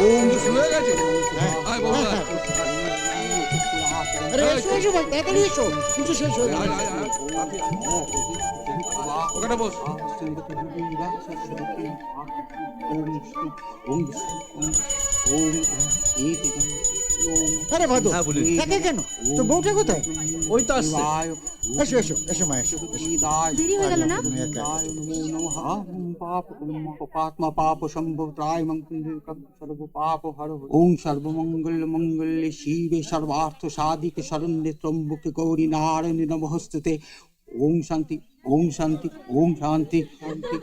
ওম শুরু হয়ে গেছে। আয় বাবা, আরে এসো এসো ভাই, তাড়াতাড়ি এসো, পুজো শেষ হয়ে আয়, গেছে। আয়, আয়। ওখানে বস। আরে ভাদু, হ্যাঁ, বলুন। একা কেন? তো বউটা কোথায়? ওই তো আসছে। এসো এসো এসো মা, এসো এসো। দেরি হয়ে গেল না? তুমি একা একা। ওম সর্বমঙ্গল মঙ্গলে শিবে সর্বার্থ সাধিকে শরণ্যে ত্রম্বকে গৌরী নারায়ণী নমস্তুতে। ওম শান্তি, ওম শান্তি, ওম শান্তি, শান্তি।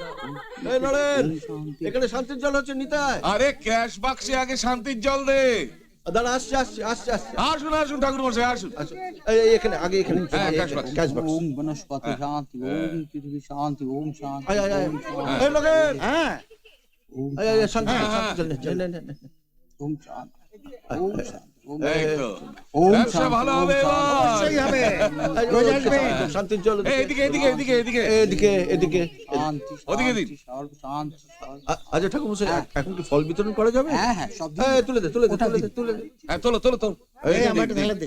এই নরেন, ওম শান্তি। এখানে শান্তির জল হচ্ছে নিতাই। আরে ক্যাশ বাক্সে আগে শান্তির জল দে। দাঁড়া, আসছে আসছে আসছে আসছে। আসুন আসুন ঠাকুর মশাই আসুন। আসুন। এই এখানে আগে এখানে হ্যাঁ, এই, cash box। cash box। ওম বনস্পতি শান্তি, ওম পৃথিবী শান্তি, ওম শান্তি, আয়, আয়, আয়। ওম শান্তি, এই নরেন, হ্যাঁ ওম আয়, আয়, শান্তি হ্যাঁ, শান্তির জল নে, নে, নে, নে। ওম শান্তি, ওম শান্তি, ওম এই তো ওম ব্যবসা শান্তি, ভালো ওম হবে শান্তি। এবার। অবশ্যই হবে, এই, রোজ ওদিকে আসবে। শান্তির জল এই, এদিকে এদিকে এদিকে এদিকে এদিকে এদিকে। শান্তি, ওদিকে দিন। শান্তি, সর্ব শান্তি, সর্ব- আচ্ছা ঠাকুর মশাই, এখন কি ফল বিতরণ করা যাবে? হ্যাঁ হ্যাঁ সব দিন। এই, তুলে দে তুলে দে তুলে দে তুলে দে। হ্যাঁ তোলো তোলো তোলো। এই এই, আমার একটা ঢালা দে।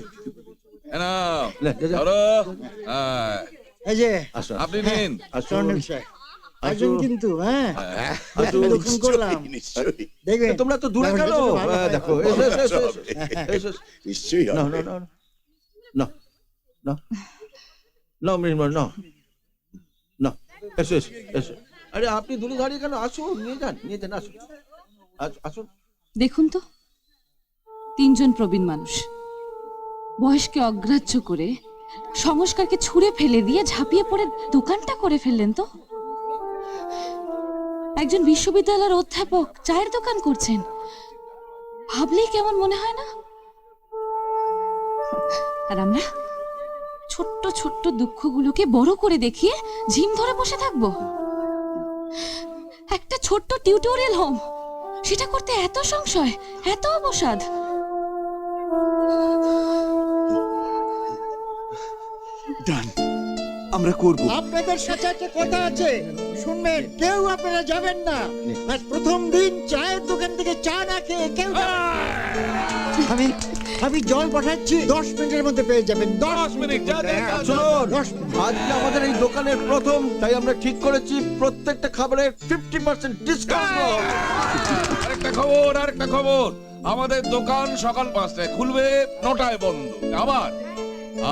এ নাও, লে, যা, যা। ধরো। হ্যাঁ, এই যে আসো আপনি নিন। আসো স্বর্ণিল সাহেব, আসুন কিন্তু, হ্যাঁ আসো। দোকান করলাম, দেখবেন তোমরা তো দূরে গেল। ব্যবসাটা ভালো হয়। দেখো এসো এসো এসো এসো। এসো, এসো। নিশ্চয়ই না হবে। না না না না না মৃন্ময় না না, এসো এসো এসো। আরে আপনি দূরে দাঁড়িয়ে কেন? আসুন, নিয়ে যান আসুন আসুন। দেখুন তো, তিনজন প্রবীণ মানুষ বয়সকে অগ্রাহ্য করে সংস্কারকে ছুঁড়ে ফেলে দিয়ে ঝাঁপিয়ে পড়ে দোকানটা করে ফেললেন তো। একজন বিশ্ববিদ্যালয়ের অধ্যাপক চায়ের দোকান করছেন, ভাবলেই কেমন মনে হয় না? আর আমরা ছোট্ট ছোট্ট দুঃখগুলোকে বড় করে দেখিয়ে ঝিম ধরে বসে থাকবো। একটা ছোট্ট টিউটোরিয়াল হোম, সেটা করতে এত সংশয়, এত অবসাদ। ডান, আমরা করব। আপনাদের সাথে একটা কথা আছে, শুনবেন, কেউ আপনারা যাবেন না। আজ প্রথম দিন চায়ের দোকান থেকে চা না খেয়ে কেউ যাবেন না। আমি আমি জল পাঠাচ্ছি, 10 মিনিটের মধ্যে পেয়ে যাবেন। 10 মিনিট, যা, যা, যা, যা। শুনুন, 10 মিনিট। আজকে আমাদের এই দোকানের প্রথম, তাই আমরা ঠিক করেছি প্রত্যেকটা খাবারের 50% ডিসকাউন্ট। আরেকটা খবর। আমাদের দোকান সকাল 5টায় খুলবে, 9টায় বন্ধ।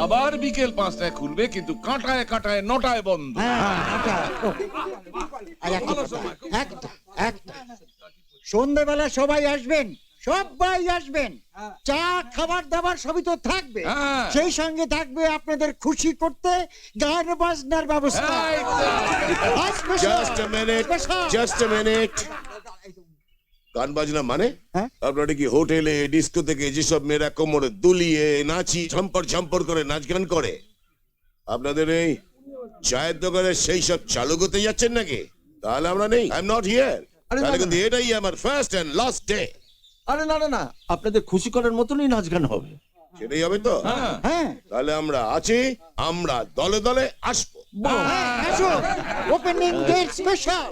আবার বিকেল 5টায় খুলবে, কিন্তু কাঁটায় কাঁটায় 9টায় বন্ধ। হ্যাঁ, আচ্ছা, ও, আর একটা কথা, একটা সন্ধ্যেবেলা সবাই আসবেন, চা খাবার দাবার সবই তো থাকবে, হ্যাঁ। সেই সঙ্গে থাকবে আপনাদের খুশি করতে গান বাজনার ব্যবস্থা। এই তো। আজ special, just a minute, special। Just a minute. গান বাজনা মানে? হ্যাঁ? আপনারা কি হোটেলে ডিস্কো থেকে যেসব মেয়েরা কোমরে দুলিয়ে নাচি ঝম্পর করে নাচ গান করে, আপনাদের এই চায়ের দোকানে সেই সব চালু করতে যাচ্ছেন নাকি? তাহলে আমরা নেই, আই এম নট হিয়ার। আরে না, তাহলে না, কিন্তু এটাই আমার ফার্স্ট এন্ড লাস্ট ডে। আরে না না না, আপনাদের খুশি করার মতনই নাচ গান হবে। সেটাই হবে তো? হ্যাঁ, তাহলে আমরা আছি, আমরা দলে দলে আসবো। আসুন, ওপেনিং ডে স্পেশাল।